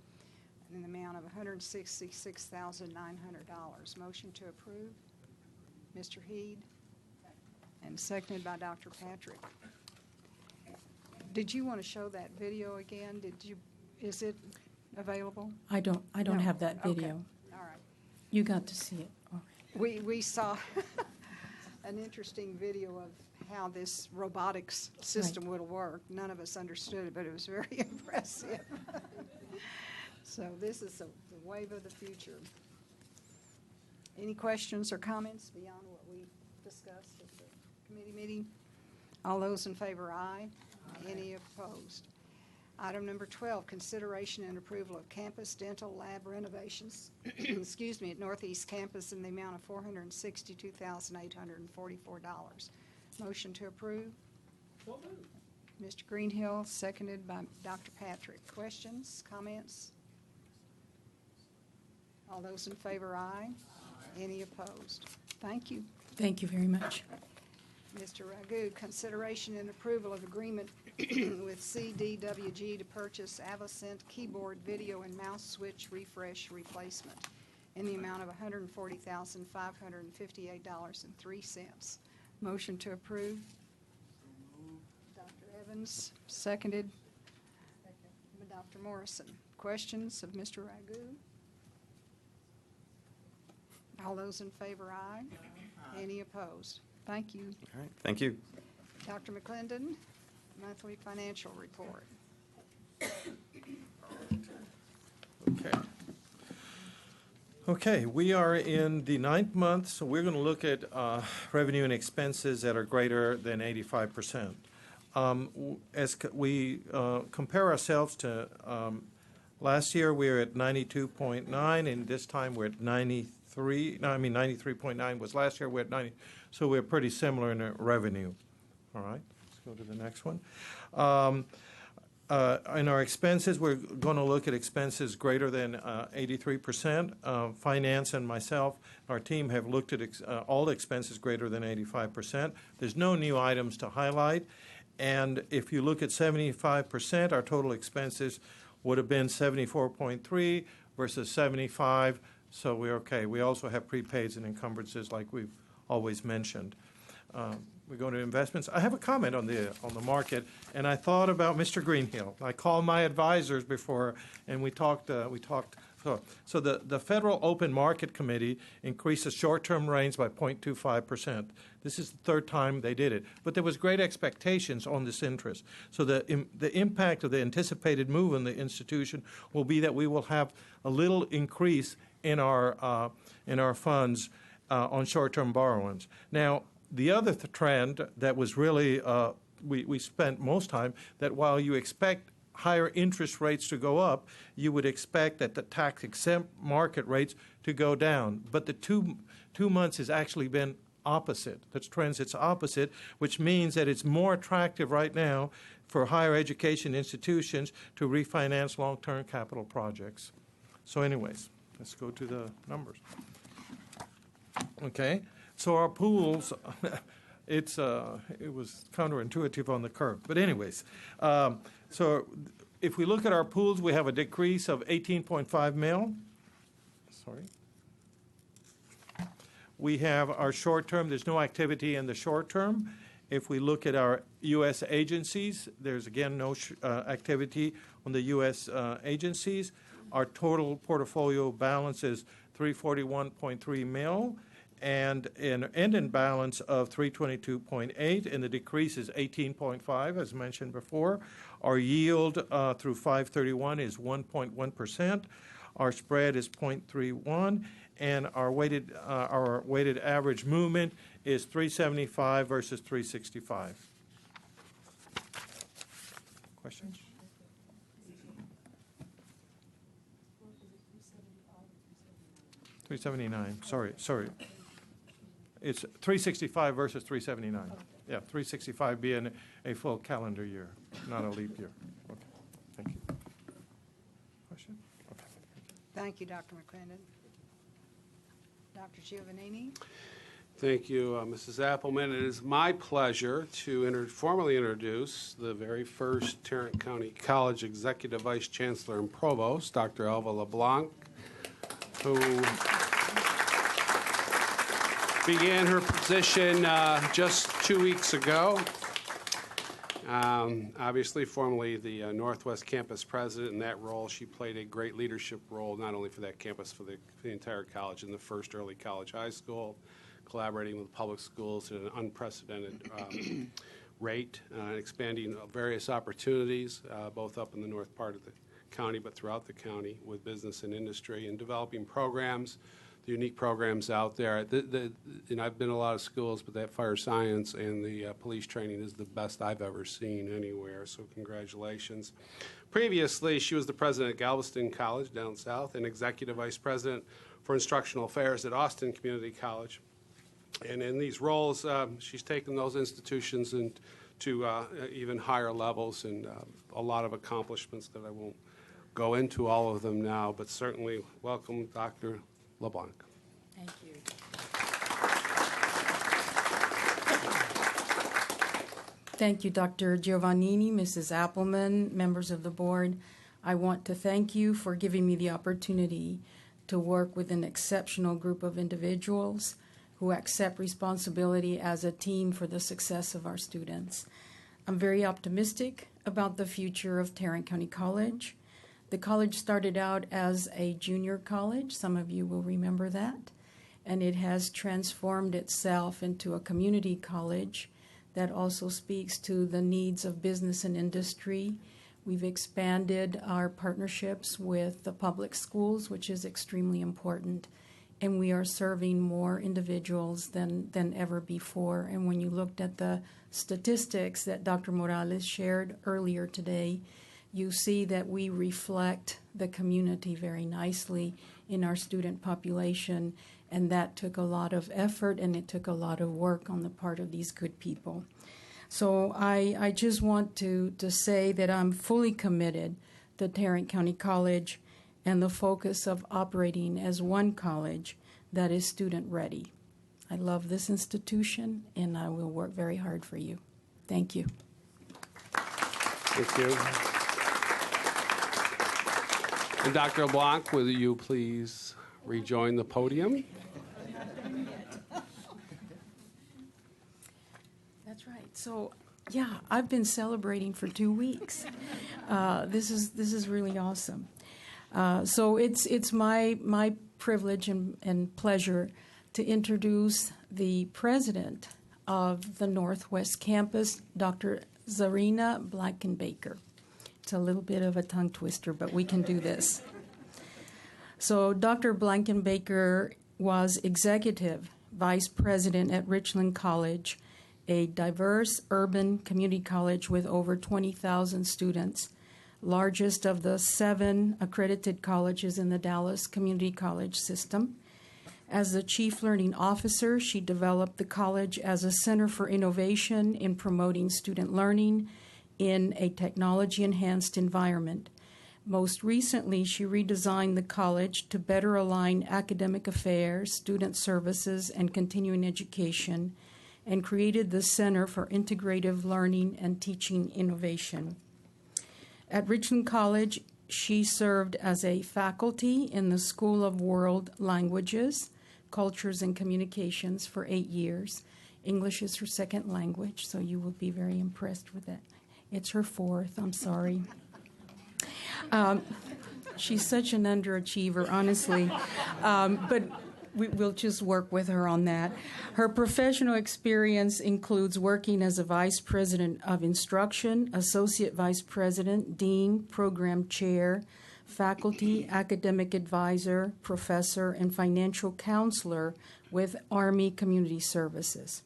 A: in the amount of $166,900. Motion to approve. Mr. Heed. And seconded by Dr. Patrick. Did you want to show that video again? Is it available?
Q: I don't have that video.
A: Okay. All right.
Q: You got to see it.
A: We saw an interesting video of how this robotics system will work. None of us understood it, but it was very impressive. So this is the wave of the future. Any questions or comments beyond what we discussed at the committee meeting? All those in favor, aye. Any opposed? Item number 12, consideration and approval of campus dental lab renovations, excuse me, at Northeast Campus in the amount of $462,844. Motion to approve. Mr. Greenhill, seconded by Dr. Patrick. Questions, comments? All those in favor, aye. Any opposed? Thank you.
Q: Thank you very much.
A: Mr. Ragu, consideration and approval of agreement with CDWG to purchase Avocent keyboard, video, and mouse switch refresh replacement in the amount of $140,558.03. Motion to approve. Dr. Evans, seconded by Dr. Morrison. Questions of Mr. Ragu? All those in favor, aye. Any opposed? Thank you.
B: All right, thank you.
A: Dr. McClendon, monthly financial report.
N: Okay, we are in the 9th month, so we're going to look at revenue and expenses that are greater than 85%. As we compare ourselves to last year, we were at 92.9, and this time we're at 93. No, I mean 93.9 was last year. We're at 90, so we're pretty similar in revenue. All right, let's go to the next one. In our expenses, we're going to look at expenses greater than 83%. Finance and myself, our team have looked at all expenses greater than 85%. There's no new items to highlight. And if you look at 75%, our total expenses would have been 74.3 versus 75. So we're okay. We also have prepaids and encumbrances like we've always mentioned. We go to investments. I have a comment on the market, and I thought about Mr. Greenhill. I called my advisors before, and we talked. So the Federal Open Market Committee increased the short-term rates by 0.25%. This is the 3rd time they did it. But there was great expectations on this interest. So the impact of the anticipated move in the institution will be that we will have a little increase in our funds on short-term borrowings. Now, the other trend that was really, we spent most time, that while you expect higher interest rates to go up, you would expect that the tax-exempt market rates to go down. But the two months has actually been opposite. The trends, it's opposite, which means that it's more attractive right now for higher education institutions to refinance long-term capital projects. So anyways, let's go to the numbers. Okay. So our pools, it was counterintuitive on the curve. But anyways, so if we look at our pools, we have a decrease of 18.5 mil. Sorry. We have our short term. There's no activity in the short term. If we look at our U.S. agencies, there's again no activity on the U.S. Agencies. Our total portfolio balance is $341.3 million. And an ending balance of 322.8, and the decrease is 18.5, as mentioned before. Our yield through 5/31 is 1.1%. Our spread is 0.31, and our weighted average movement is 375 versus 365. Questions? $379. Sorry. It's 365 versus 379. Yeah, 365 being a full calendar year, not a leap year. Okay, thank you. Question? Okay.
A: Thank you, Dr. McClendon. Dr. Giovannini.
R: Thank you, Mrs. Appleman. It is my pleasure to formally introduce the very first Tarrant County College Executive Vice Chancellor and Provost, Dr. Elva LeBlanc, who began her position just 2 weeks ago. Obviously, formerly the Northwest Campus President. In that role, she played a great leadership role, not only for that campus, for the entire college in the first early college high school, collaborating with public schools at an unprecedented rate, expanding various opportunities, both up in the north part of the county, but throughout the county with business and industry, and developing programs, the unique programs out there. I've been in a lot of schools, but that fire science and the police training is the best I've ever seen anywhere, so congratulations. Previously, she was the president at Galveston College down south and executive vice president for instructional affairs at Austin Community College. And in these roles, she's taken those institutions to even higher levels, and a lot of accomplishments that I won't go into all of them now, but certainly welcome Dr. LeBlanc.
L: Thank you. Thank you, Dr. Giovannini, Mrs. Appleman, members of the board. I want to thank you for giving me the opportunity to work with an exceptional group of individuals who accept responsibility as a team for the success of our students. I'm very optimistic about the future of Tarrant County College. The college started out as a junior college, some of you will remember that, and it has transformed itself into a community college that also speaks to the needs of business and industry. We've expanded our partnerships with the public schools, which is extremely important, and we are serving more individuals than ever before. And when you looked at the statistics that Dr. Morales shared earlier today, you see that we reflect the community very nicely in our student population, and that took a lot of effort and it took a lot of work on the part of these good people. So I just want to say that I'm fully committed to Tarrant County College and the focus of operating as one college that is student ready. I love this institution and I will work very hard for you. Thank you.
R: Thank you. And Dr. LeBlanc, will you please rejoin the podium?
L: That's right. So, yeah, I've been celebrating for 2 weeks. This is really awesome. So it's my privilege and pleasure to introduce the president of the Northwest Campus, Dr. Zarina Blankenbaker. It's a little bit of a tongue twister, but we can do this. So Dr. Blankenbaker was executive vice president at Richland College, a diverse urban community college with over 20,000 students, largest of the 7 accredited colleges in the Dallas Community College system. As the chief learning officer, she developed the college as a center for innovation in promoting student learning in a technology-enhanced environment. Most recently, she redesigned the college to better align academic affairs, student services, and continuing education, and created the Center for Integrative Learning and Teaching Innovation. At Richland College, she served as a faculty in the School of World Languages, Cultures, and Communications for 8 years. English is her second language, so you will be very impressed with that. It's her fourth, I'm sorry. She's such an underachiever, honestly, but we'll just work with her on that. Her professional experience includes working as a vice president of instruction, associate vice president, dean, program chair, faculty, academic advisor, professor, and financial counselor with Army Community Services.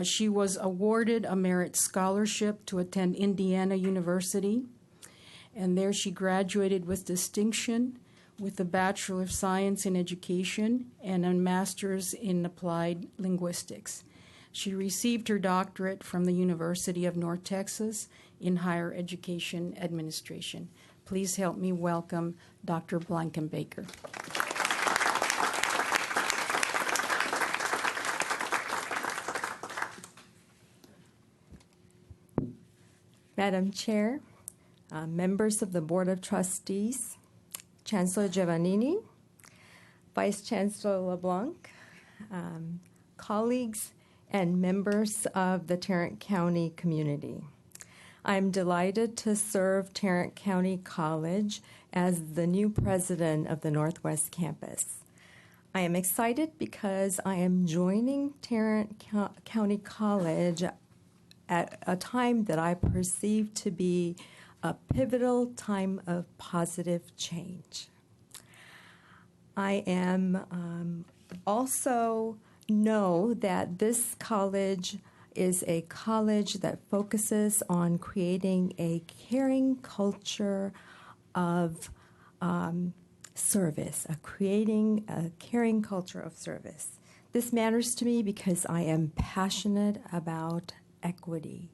L: She was awarded a merit scholarship to attend Indiana University, and there she graduated with distinction with a Bachelor of Science in Education and a Master's in Applied Linguistics. She received her doctorate from the University of North Texas in Higher Education Administration. Please help me welcome Dr. Blankenbaker.
S: Madam Chair, members of the Board of Trustees, Chancellor Giovannini, Vice Chancellor LeBlanc, colleagues, and members of the Tarrant County community. I'm delighted to serve Tarrant County College as the new president of the Northwest Campus. I am excited because I am joining Tarrant County College at a time that I perceive to be a pivotal time of positive change. I am also know that this college is a college that focuses on creating a caring culture of service, creating a caring culture of service. This matters to me because I am passionate about equity.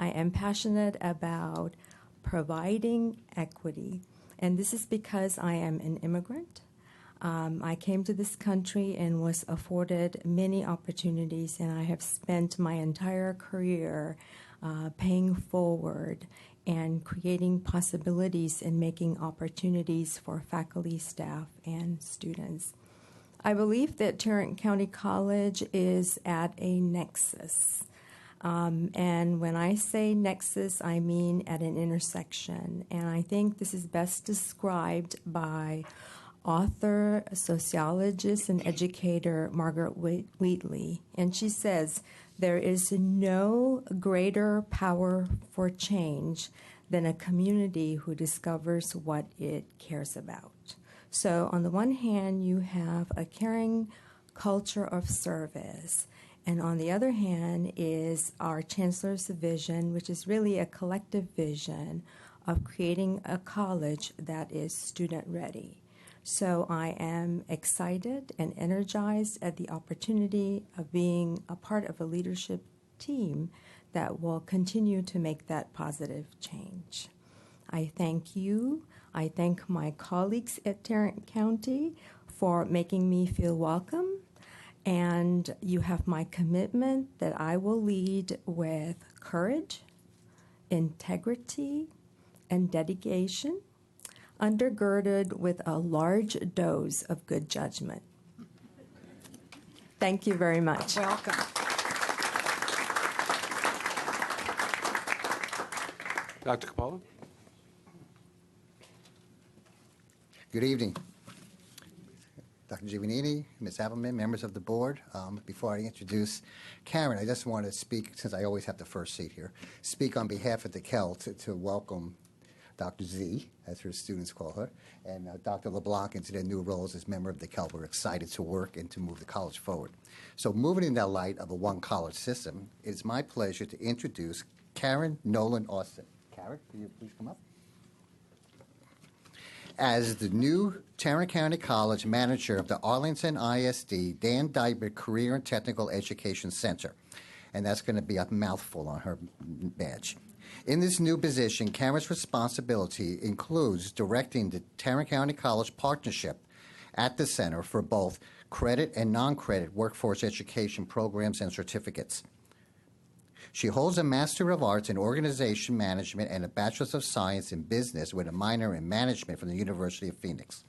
S: I am passionate about providing equity, and this is because I am an immigrant. I came to this country and was afforded many opportunities, and I have spent my entire career paying forward and creating possibilities and making opportunities for faculty, staff, and students. I believe that Tarrant County College is at a nexus. And when I say nexus, I mean at an intersection. And I think this is best described by author, sociologist, and educator Margaret Wheatley. And she says, there is no greater power for change than a community who discovers what it cares about. So on the one hand, you have a caring culture of service. And on the other hand is our Chancellor's vision, which is really a collective vision of creating a college that is student ready. So I am excited and energized at the opportunity of being a part of a leadership team that will continue to make that positive change. I thank you. I thank my colleagues at Tarrant County for making me feel welcome. And you have my commitment that I will lead with courage, integrity, and dedication, undergirded with a large dose of good judgment. Thank you very much.
A: Welcome.
R: Dr. Capolo?
T: Good evening. Dr. Giovannini, Ms. Appleman, members of the board. Before I introduce Karen, I just want to speak, since I always have the first seat here, speak on behalf of the Kel to welcome Dr. Z, as her students call her, and Dr. LeBlanc into their new roles as member of the Kel. We're excited to work and to move the college forward. So moving in the light of a one-college system, it's my pleasure to introduce Karen Nolan Austin. Karen, will you please come up? As the new Tarrant County College manager of the Arlington ISD Dan Diber Career and Technical Education Center. And that's going to be a mouthful on her badge. In this new position, Karen's responsibility includes directing the Tarrant County College partnership at the center for both credit and non-credit workforce education programs and certificates. She holds a Master of Arts in Organization Management and a Bachelor's of Science in Business with a minor in Management from the University of Phoenix.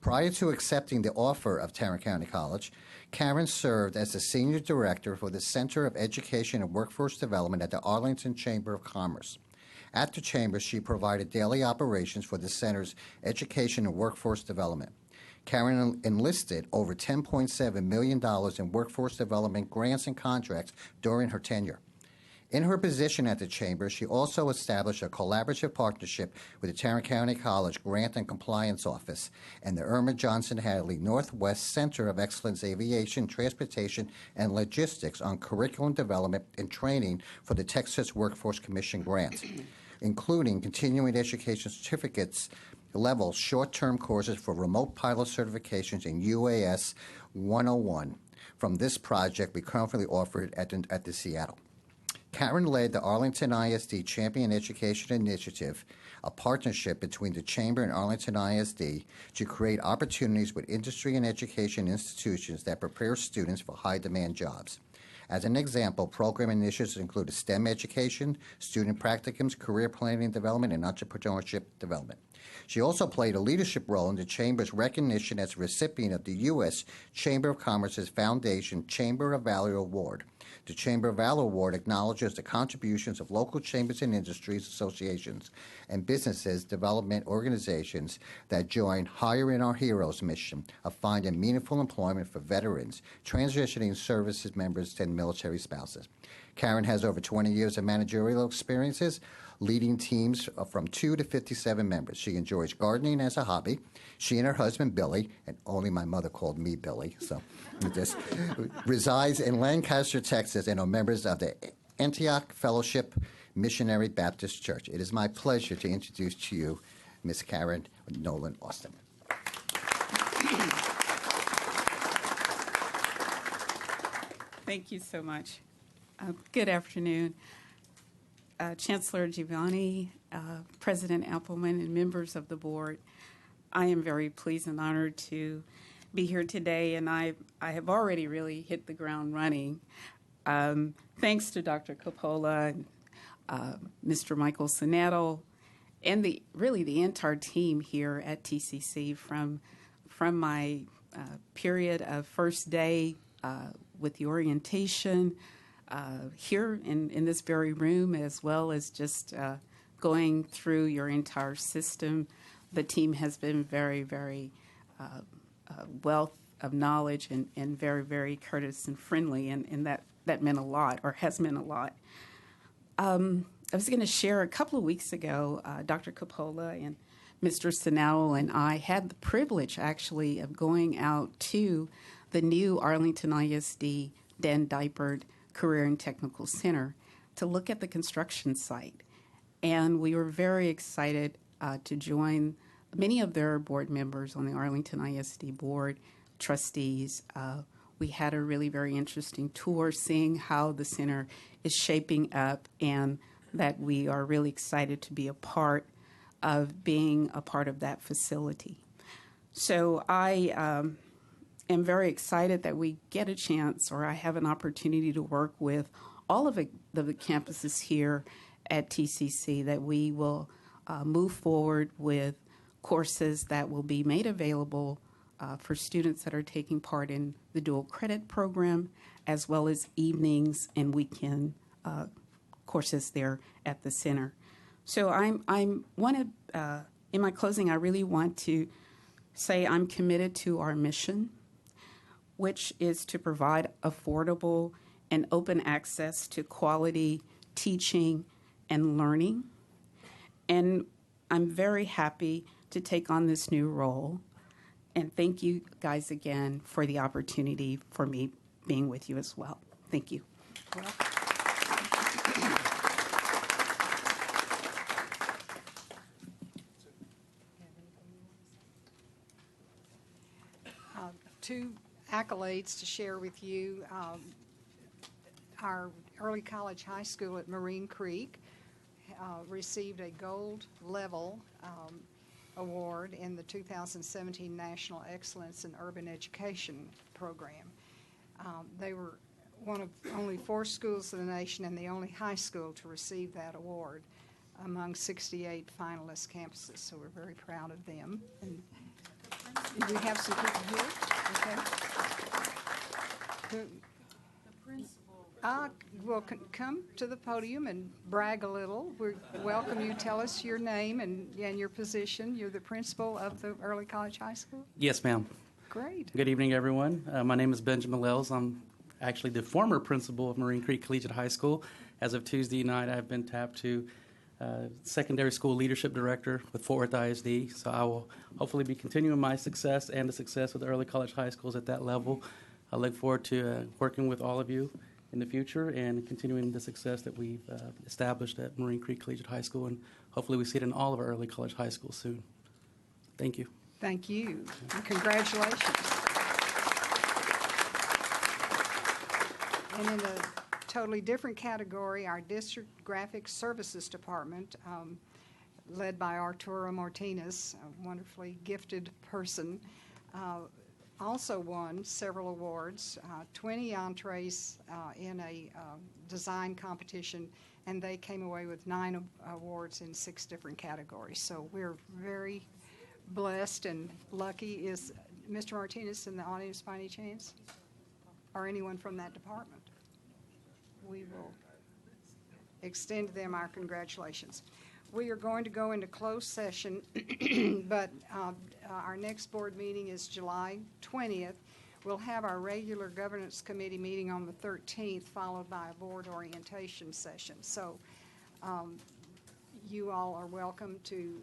T: Prior to accepting the offer of Tarrant County College, Karen served as the Senior Director for the Center of Education and Workforce Development at the Arlington Chamber of Commerce. At the Chamber, she provided daily operations for the Center's Education and Workforce Development. Karen enlisted over $10.7 million in workforce development grants and contracts during her tenure. In her position at the Chamber, she also established a collaborative partnership with the Tarrant County College Grant and Compliance Office and the Irma Johnson Hadley Northwest Center of Excellence Aviation, Transportation, and Logistics on curriculum development and training for the Texas Workforce Commission grants, including continuing education certificates level short-term courses for remote pilot certifications in UAS 101. From this project, we currently offer it at the Seattle. Karen led the Arlington ISD Champion Education Initiative, a partnership between the Chamber and Arlington ISD to create opportunities with industry and education institutions that prepare students for high-demand jobs. As an example, program initiatives include STEM education, student practicums, career planning and development, and entrepreneurship development. She also played a leadership role in the Chamber's recognition as a recipient of the U.S. Chamber of Commerce's Foundation Chamber of Valor Award. The Chamber of Valor Award acknowledges the contributions of local chambers and industries associations and businesses development organizations that join Hire in Our Heroes mission of finding meaningful employment for veterans, transitioning services members, and military spouses. Karen has over 20 years of managerial experiences, leading teams from 2 to 57 members. She enjoys gardening as a hobby. She and her husband, Billy, and only my mother called me Billy, so just resides in Lancaster, Texas, and are members of the Antioch Fellowship Missionary Baptist Church. It is my pleasure to introduce to you Ms. Karen Nolan Austin.
U: Thank you so much. Good afternoon. Chancellor Giovanni, President Appleman, and members of the board, I am very pleased and honored to be here today, and I have already really hit the ground running. Thanks to Dr. Coppola and Mr. Michael Sonato, and the entire team here at TCC from my period of first day with the orientation here in this very room, as well as just going through your entire system. The team has been very, very wealth of knowledge and very, very courteous and friendly, and that meant a lot, or has meant a lot. I was going to share a couple of weeks ago, Dr. Coppola and Mr. Sonato and I had the privilege, actually, of going out to the new Arlington ISD Dan Dipert Career and Technical Center to look at the construction site. And we were very excited to join many of their board members on the Arlington ISD board, trustees. We had a really very interesting tour seeing how the center is shaping up, and that we are really excited to be a part of being a part of that facility. So I am very excited that we get a chance, or I have an opportunity to work with all of the campuses here at TCC, that we will move forward with courses that will be made available for students that are taking part in the dual credit program, as well as evenings and weekend courses there at the center. So in my closing, I really want to say I'm committed to our mission, which is to provide affordable and open access to quality teaching and learning. And I'm very happy to take on this new role. And thank you guys again for the opportunity for me being with you as well. Thank you.
A: Two accolades to share with you. Our early college high school at Marine Creek received a gold level award in the 2017 National Excellence in Urban Education program. They were one of only 4 schools in the nation and the only high school to receive that award among 68 finalist campuses, so we're very proud of them. And do we have some people here? Okay. The principal. Well, come to the podium and brag a little. We welcome you. Tell us your name and your position. You're the principal of the Early College High School?
V: Yes, ma'am.
A: Great.
V: Good evening, everyone. My name is Benjamin Lels. I'm actually the former principal of Marine Creek Collegiate High School. As of Tuesday night, I've been tapped to secondary school leadership director with Fort Worth ISD. So I will hopefully be continuing my success and the success of the early college high schools at that level. I look forward to working with all of you in the future and continuing the success that we've established at Marine Creek Collegiate High School, and hopefully we see it in all of our early college high schools soon. Thank you.
A: Thank you. And congratulations. And in a totally different category, our District Graphic Services Department, led by Arturo Martinez, a wonderfully gifted person, also won several awards, 20 entrees in a design competition, and they came away with 9 awards in 6 different categories. So we're very blessed and lucky. Is Mr. Martinez in the audience by any chance? Or anyone from that department? We will extend them our congratulations. We are going to go into closed session, but our next board meeting is July 20th. We'll have our regular governance committee meeting on the 13th, followed by a board orientation session. So you all are welcome to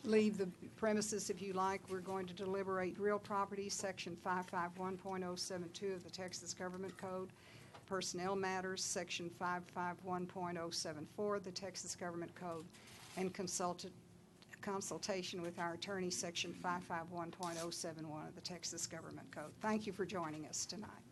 A: leave the premises if you like. We're going to deliberate real property, section 551.072 of the Texas Government Code. Personnel matters, section 551.074 of the Texas Government Code, and consultation with our attorney, section 551.071 of the Texas Government Code. Thank you for joining us tonight.